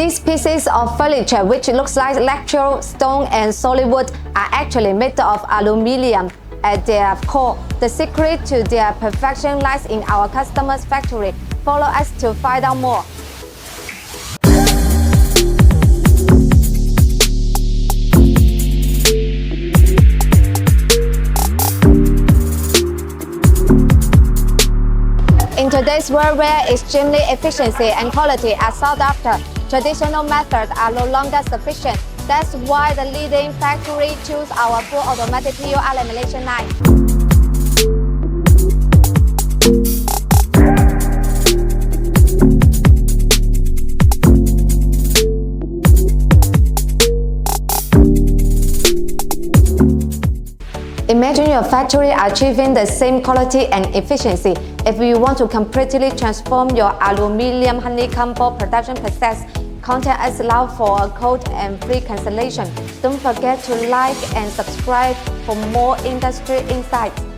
These pieces of furniture, which looks like natural stone and solid wood, are actually made of aluminium. At their core, the secret to their perfection lies in our customer's factory. Follow us to find out more. In today's world where extremely efficiency and quality are sought after, traditional methods are no longer sufficient. That's why the leading factory chose our full automatic PUR lamination line. Imagine your factory achieving the same quality and efficiency. If you want to completely transform your aluminum honeycomb board production process, contact us now for a quote and free cancellation. Don't forget to like and subscribe for more industry insights.